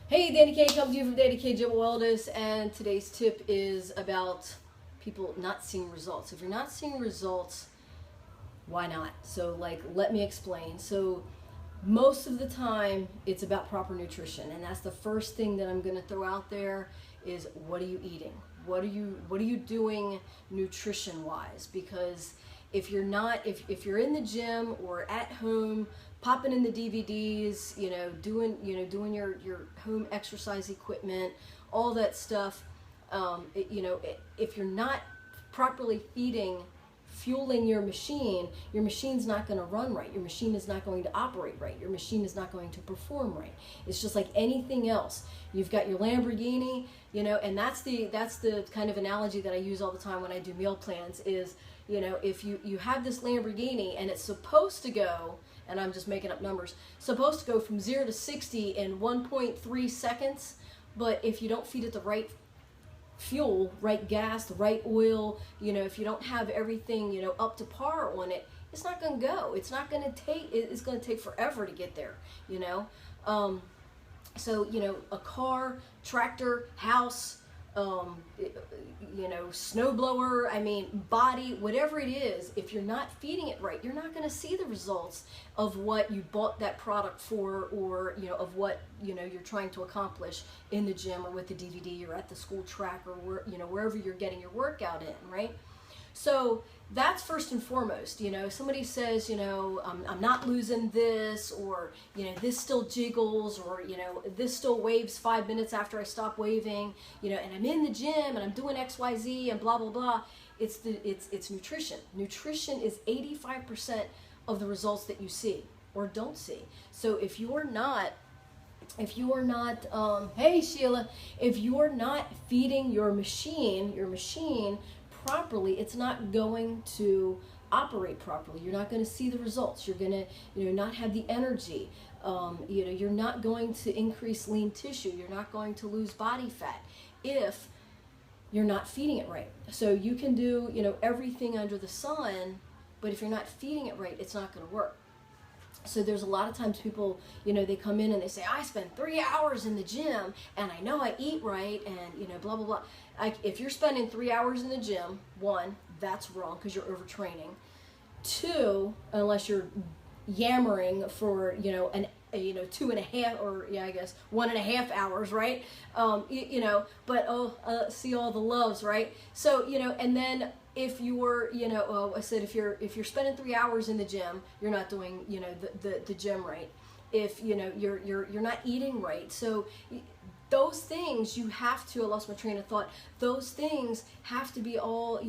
Hey, Dani K coming to you from Dani K Gym Wellness, and today's tip is about people not seeing results. If you're not seeing results, why not? So, let me explain. So, most of the time, it's about proper nutrition, and that's the first thing that I'm going to throw out there is what are you eating? What are you doing nutrition wise? Because if you're not if you're in the gym or at home popping in the DVDs, doing your home exercise equipment, all that stuff, if you're not properly fueling your machine's not going to run right. Your machine is not going to operate right. Your machine is not going to perform right. It's just like anything else. You've got your Lamborghini, and that's the kind of analogy that I use all the time when I do meal plans is, if you have this Lamborghini and it's supposed to go, and I'm just making up numbers, supposed to go from 0 to 60 in 1.3 seconds, but if you don't feed it the right fuel, right gas, the right oil, if you don't have everything, up to par on it, it's not going to go. It's not going to take, it's going to take forever to get there, So, a car, tractor, house, snowblower, body, whatever it is, if you're not feeding it right, you're not going to see the results of what you bought that product for, or, of what, you're trying to accomplish in the gym or with the DVD or at the school track or wherever you're getting your workout in, right? So that's first and foremost. Somebody says, I'm not losing this, or, this still jiggles, or, this still waves 5 minutes after I stop waving, and I'm in the gym and I'm doing XYZ and blah, blah, blah. It's nutrition. Nutrition is 85% of the results that you see or don't see. So if you are not, hey Sheila, if you're not feeding your machine properly, it's not going to operate properly. You're not going to see the results. You're going to, not have the energy. You're not going to increase lean tissue. You're not going to lose body fat if you're not feeding it right. So you can do, everything under the sun, but if you're not feeding it right, it's not going to work. So there's a lot of times people, they come in and they say, I spend 3 hours in the gym and I know I eat right and, blah, blah, blah. If you're spending 3 hours in the gym, one, that's wrong because you're overtraining. Two, unless you're yammering for, 2.5 or, I guess 1.5 hours, right? See all the loves, right? So, and then if you're, I said if you're spending 3 hours in the gym, you're not doing, the gym right. If you're not eating right, so those things you have to. I lost my train of thought. Those things have to be all,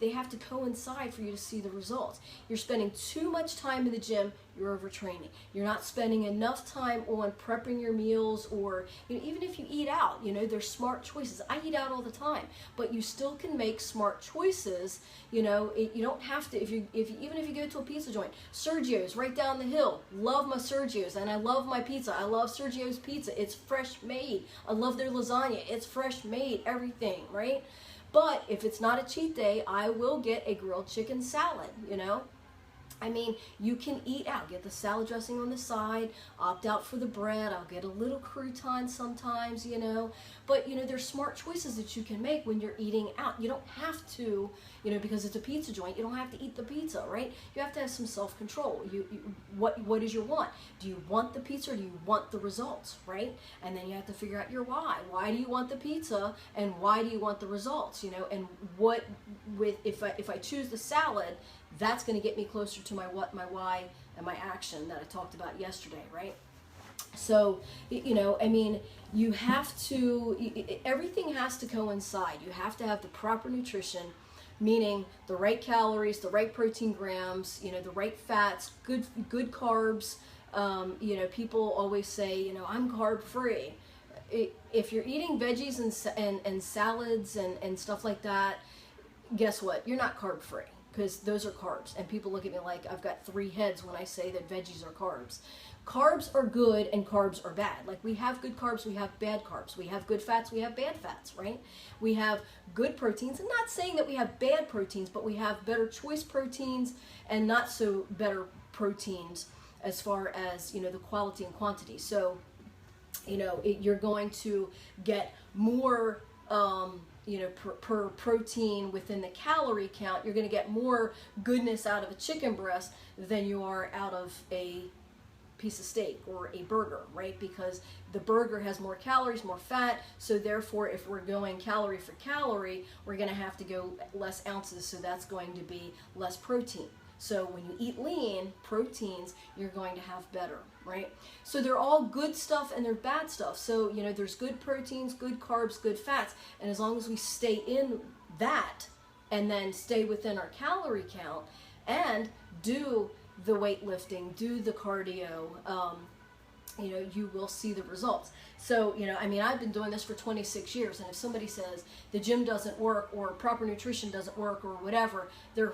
they have to coincide for you to see the results. You're spending too much time in the gym, you're overtraining. You're not spending enough time on prepping your meals, or even if you eat out, there's smart choices. I eat out all the time, but you still can make smart choices. You don't have to. Even if you go to a pizza joint, Sergio's right down the hill. Love my Sergio's, and I love my pizza. I love Sergio's pizza. It's fresh made. I love their lasagna. It's fresh made. Everything, right? But if it's not a cheat day, I will get a grilled chicken salad, you can eat out, get the salad dressing on the side, opt out for the bread. I'll get a little crouton sometimes, but there's smart choices that you can make when you're eating out. You don't have to, because it's a pizza joint, you don't have to eat the pizza, right? You have to have some self-control. What is your want? Do you want the pizza or do you want the results, right? And then you have to figure out your why. Why do you want the pizza and why do you want the results, and if I choose the salad, that's going to get me closer to my what, my why, and my action that I talked about yesterday, right? So, you have to, everything has to coincide. You have to have the proper nutrition, meaning the right calories, the right protein grams, the right fats, good carbs. People always say, I'm carb free. If you're eating veggies and salads and stuff like that, guess what? You're not carb free, because those are carbs. And people look at me like I've got 3 heads when I say that veggies are carbs. Carbs are good and carbs are bad. Like, we have good carbs, we have bad carbs. We have good fats, we have bad fats, right? We have good proteins. I'm not saying that we have bad proteins, but we have better choice proteins and not so better proteins as far as, the quality and quantity. So you're going to get more, per protein within the calorie count. You're going to get more goodness out of a chicken breast than you are out of a piece of steak or a burger, right? Because the burger has more calories, more fat, so therefore if we're going calorie for calorie, we're going to have to go less ounces, so that's going to be less protein. So when you eat lean proteins, you're going to have better, right? So they're all good stuff and they're bad stuff. So, there's good proteins, good carbs, good fats, and as long as we stay in that and then stay within our calorie count and do the weightlifting, do the cardio, you will see the results. So, I've been doing this for 26 years, and if somebody says the gym doesn't work or proper nutrition doesn't work or whatever, they're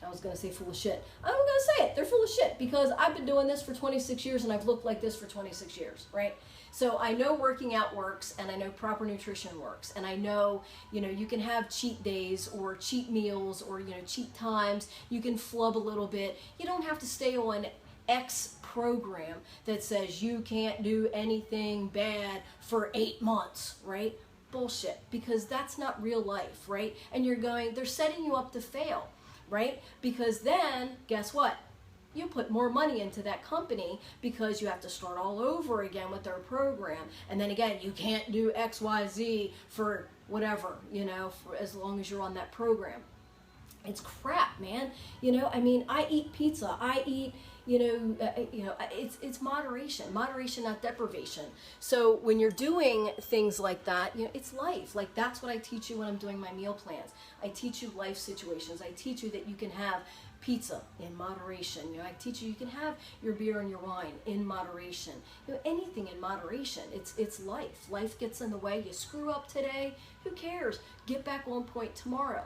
I was going to say full of shit. I'm going to say it. They're full of shit because I've been doing this for 26 years and I've looked like this for 26 years, right? So I know working out works and I know proper nutrition works. And I know, you can have cheat days or cheat meals or, cheat times. You can flub a little bit. You don't have to stay on X program that says you can't do anything bad for 8 months, right? Bullshit, because that's not real life, right? And they're setting you up to fail. Right? Because then, guess what? You put more money into that company because you have to start all over again with their program. And then again, you can't do X, Y, Z for whatever, for as long as you're on that program. It's crap, man. I eat pizza. I eat, it's moderation, not deprivation. So when you're doing things like that, it's life. Like that's what I teach you when I'm doing my meal plans. I teach you life situations. I teach you that you can have pizza in moderation. I teach you can have your beer and your wine in moderation. Anything in moderation. It's life. Life gets in the way. You screw up today, who cares? Get back on point tomorrow.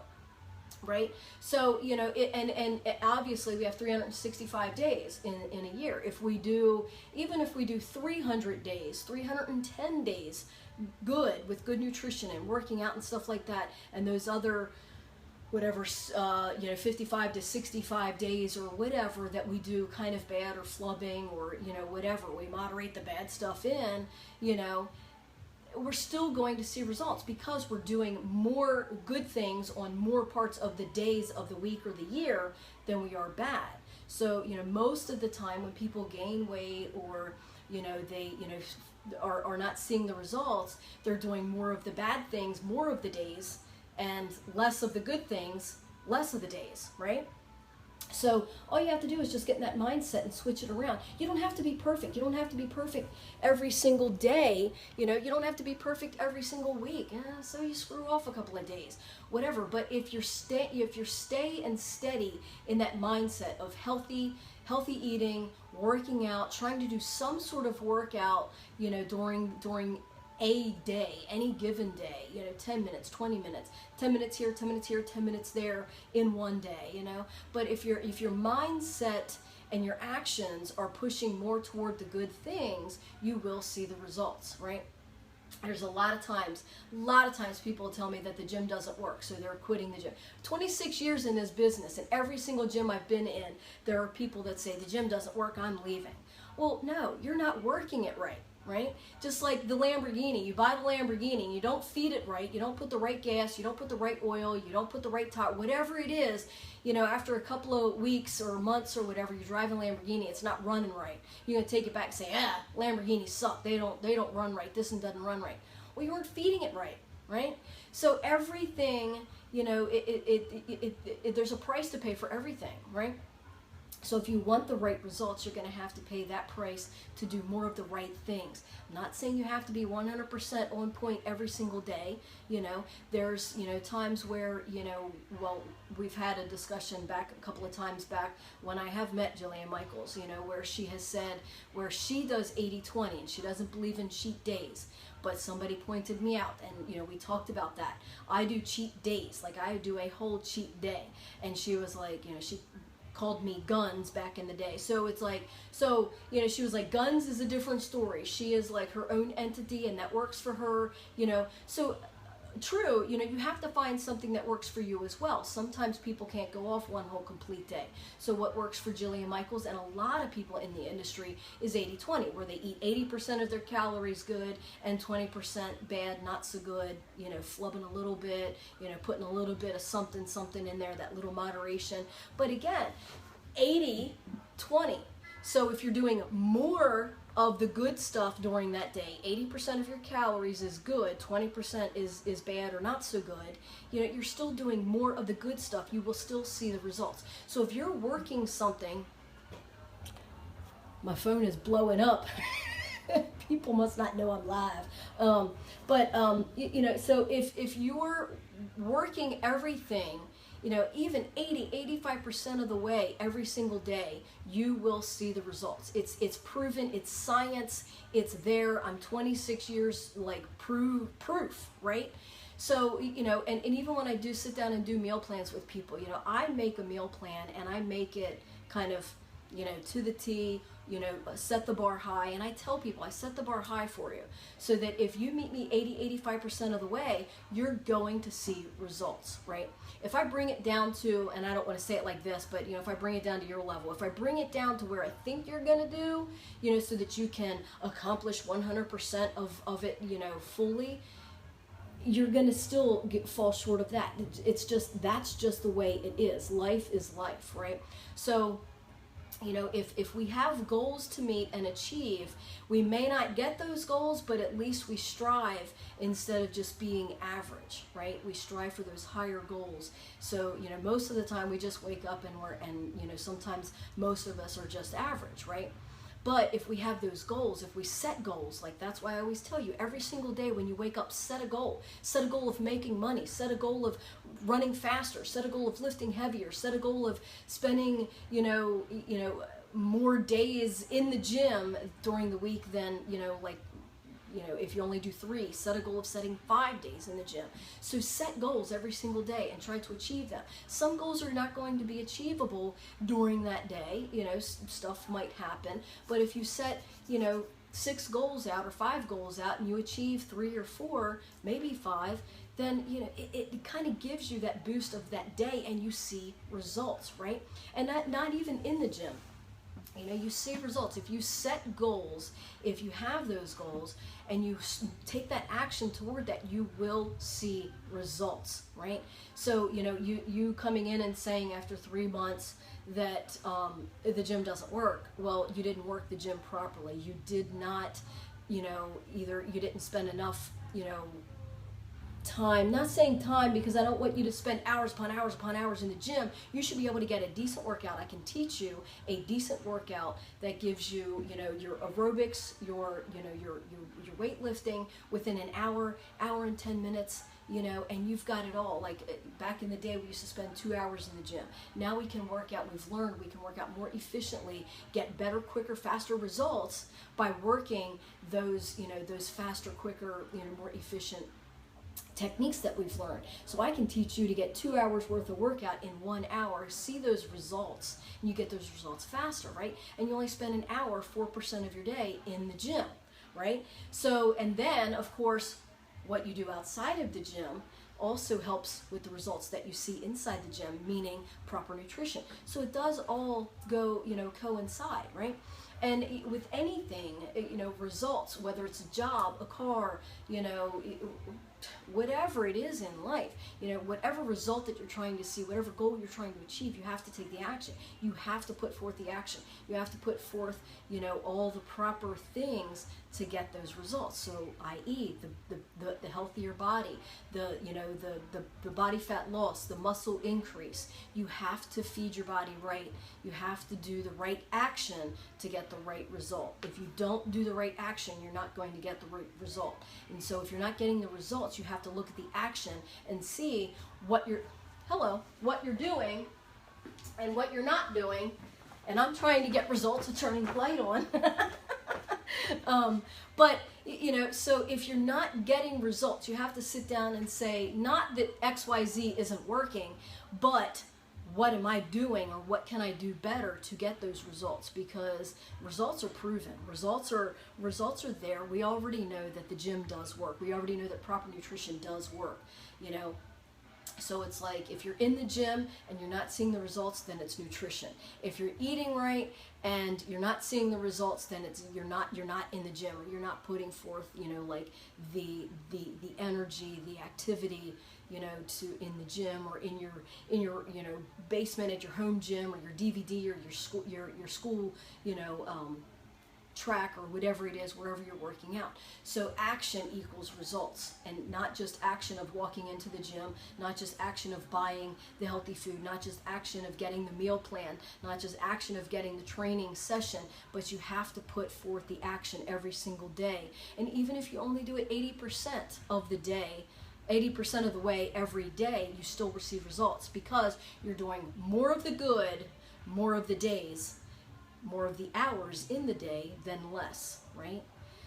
Right? So, and obviously we have 365 days in a year. Even if we do 300 days, 310 days good with good nutrition and working out and stuff like that, and those other whatever, 55 to 65 days or whatever that we do kind of bad or flubbing or, whatever, we moderate the bad stuff in, we're still going to see results because we're doing more good things on more parts of the days of the week or the year than we are bad. So, most of the time when people gain weight or, they, are not seeing the results, they're doing more of the bad things, more of the days, and less of the good things, less of the days, right? So all you have to do is just get in that mindset and switch it around. You don't have to be perfect. You don't have to be perfect every single day. You don't have to be perfect every single week. So you screw off a couple of days, whatever. But if you're stay and steady in that mindset of healthy eating, working out, trying to do some sort of workout, during a day, any given day, 10 minutes, 20 minutes, 10 minutes here, 10 minutes here, 10 minutes there in one day, But if your mindset and your actions are pushing more toward the good things, you will see the results, right? There's a lot of times people tell me that the gym doesn't work, so they're quitting the gym. 26 years in this business, and every single gym I've been in, there are people that say the gym doesn't work, I'm leaving. Well, no, you're not working it right. Right? Just like the Lamborghini, you buy the Lamborghini, you don't feed it right, you don't put the right gas, you don't put the right oil, you don't put the right tire, whatever it is, after a couple of weeks or months or whatever, you drive a Lamborghini, it's not running right. You're gonna take it back and say, Lamborghinis suck, they don't run right, this one doesn't run right. Well, you weren't feeding it right? So everything, there's a price to pay for everything, right? So if you want the right results, you're going to have to pay that price to do more of the right things. I'm not saying you have to be 100% on point every single day. There's, times where, we've had a discussion back a couple of times back when I have met Jillian Michaels, where she has said, where she does 80-20 and she doesn't believe in cheat days. But somebody pointed me out and, we talked about that. I do cheat days, like I do a whole cheat day. And she was like, she called me Guns back in the day. So it's like, she was like, Guns is a different story. She is like her own entity and that works for her, So true, you know, you have to find something that works for you as well. Sometimes people can't go off one whole complete day. So what works for Jillian Michaels and a lot of people in the industry is 80-20, where they eat 80% of their calories good and 20% bad, not so good, you know, flubbing a little bit, you know, putting a little bit of something in there, that little moderation. But again, 80-20. So if you're doing more of the good stuff during that day, 80% of your calories is good, 20% is bad or not so good, you know, you're still doing more of the good stuff, you will still see the results. So if you're working something, my phone is blowing up. People must not know I'm live. You know, so if you're working everything, you know, even 85% of the way every single day, you will see the results. It's proven, it's science, it's there. I'm 26 years, like, proof, right? So, you know, and even when I do sit down and do meal plans with people, you know, I make a meal plan and I make it kind of, you know, to the T, you know, set the bar high. And I tell people, I set the bar high for you so that if you meet me 85% of the way, you're going to see results, right? If I bring it down to, and I don't want to say it like this, but, you know, if I bring it down to your level, if I bring it down to where I think you're going to do, you know, so that you can accomplish 100% of it, you know, fully, you're going to still fall short of that. It's just, that's just the way it is. Life is life, right? So, you know, if we have goals to meet and achieve, we may not get those goals, but at least we strive instead of just being average, right? We strive for those higher goals. So, you know, most of the time we just wake up and you know, sometimes most of us are just average, right? But if we have those goals, if we set goals, like, that's why I always tell you, every single day when you wake up, set a goal. Set a goal of making money, set a goal of running faster, set a goal of lifting heavier, set a goal of spending, you know, more days in the gym during the week than, you know, like, you know, if you only do 3, set a goal of setting 5 days in the gym. So set goals every single day and try to achieve them. Some goals are not going to be achievable during that day. You know, stuff might happen. But if you set, you know, 6 goals out or 5 goals out and you achieve 3 or 4, maybe 5, then, you know, it kind of gives you that boost of that day and you see results, right? And not even in the gym. You know, you see results. If you set goals, if you have those goals, and you take that action toward that, you will see results, right? So, you know, you coming in and saying after 3 months that the gym doesn't work, well, you didn't work the gym properly. You did not, you know, either you didn't spend enough, you know, time, not saying time because I don't want you to spend hours upon hours upon hours in the gym. You should be able to get a decent workout. I can teach you a decent workout that gives you, you know, your aerobics, your, you know, your weightlifting within an hour and 10 minutes, you know, and you've got it all. Like, back in the day, we used to spend 2 hours in the gym. Now we can work out, we've learned we can work out more efficiently, get better, quicker, faster results by working those, you know, those faster, quicker, you know, more efficient techniques that we've learned. So I can teach you to get 2 hours worth of workout in 1 hour, see those results, and you get those results faster, right? And you only spend an hour, 4% of your day in the gym, right? So, and then of course, what you do outside of the gym also helps with the results that you see inside the gym, meaning proper nutrition. So it does all go, you know, coincide, right? And with anything, you know, results, whether it's a job, a car, you know, whatever it is in life, you know, whatever result that you're trying to see, whatever goal you're trying to achieve, you have to take the action. You have to put forth the action. You have to put forth, you know, all the proper things to get those results. So, i.e., the healthier body, the, you know, the body fat loss, the muscle increase. You have to feed your body right. You have to do the right action to get the right result. If you don't do the right action, you're not going to get the right result. And so if you're not getting the results, you have to look at the action and see what you're doing and what you're not doing. And I'm trying to get results of turning the light on. But, you know, so if you're not getting results, you have to sit down and say, not that XYZ isn't working, but what am I doing, or what can I do better to get those results? Because results are proven. Results are there. We already know that the gym does work. We already know that proper nutrition does work, you know. So it's like, if you're in the gym and you're not seeing the results, then it's nutrition. If you're eating right and you're not seeing the results, then it's you're not in the gym, or you're not putting forth, you know, like the energy, the activity, you know, to in the gym, or in your you know, basement at your home gym, or your DVD, or your school you know, track, or whatever it is, wherever you're working out. So action equals results, and not just action of walking into the gym, not just action of buying the healthy food, not just action of getting the meal plan, not just action of getting the training session, but you have to put forth the action every single day. And even if you only do it 80% of the day, 80% of the way every day, you still receive results, because you're doing more of the good, more of the days, more of the hours in the day than less, right?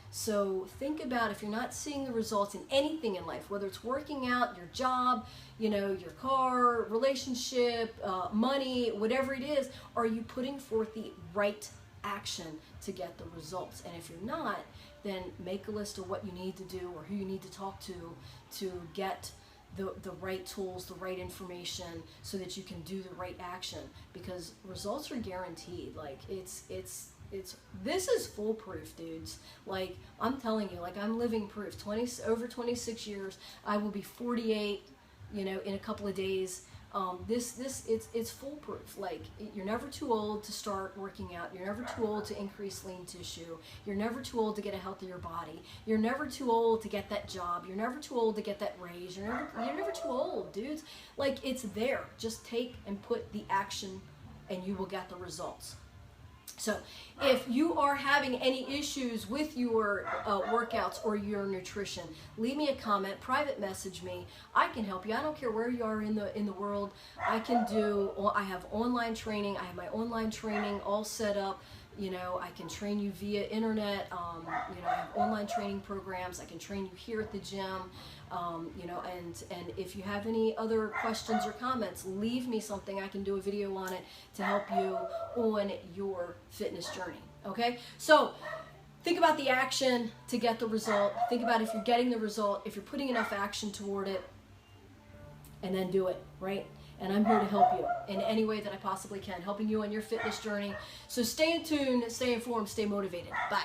So think about, if you're not seeing the results in anything in life, whether it's working out, your job, you know, your car, relationship, money, whatever it is, are you putting forth the right action to get the results? And if you're not, then make a list of what you need to do, or who you need to talk to get the right tools, the right information, so that you can do the right action, because results are guaranteed. Like, it's this is foolproof, dudes. Like, I'm telling you, like, I'm living proof. Over 26 years. I will be 48, you know, in a couple of days. It's foolproof. Like, you're never too old to start working out. You're never too old to increase lean tissue. You're never too old to get a healthier body. You're never too old to get that job. You're never too old to get that raise. You're never too old, dudes. Like, it's there. Just take and put the action, and you will get the results. So if you are having any issues with your workouts or your nutrition, leave me a comment, private message me. I can help you. I don't care where you are in the world. I have online training. I have my online training all set up. You know, I can train you via internet. You know, I have online training programs. I can train you here at the gym. You know, and if you have any other questions or comments, leave me something. I can do a video on it to help you on your fitness journey. Okay? So think about the action to get the result. Think about if you're getting the result, if you're putting enough action toward it, and then do it, right? And I'm here to help you in any way that I possibly can, helping you on your fitness journey. So stay in tune, stay informed, stay motivated. Bye.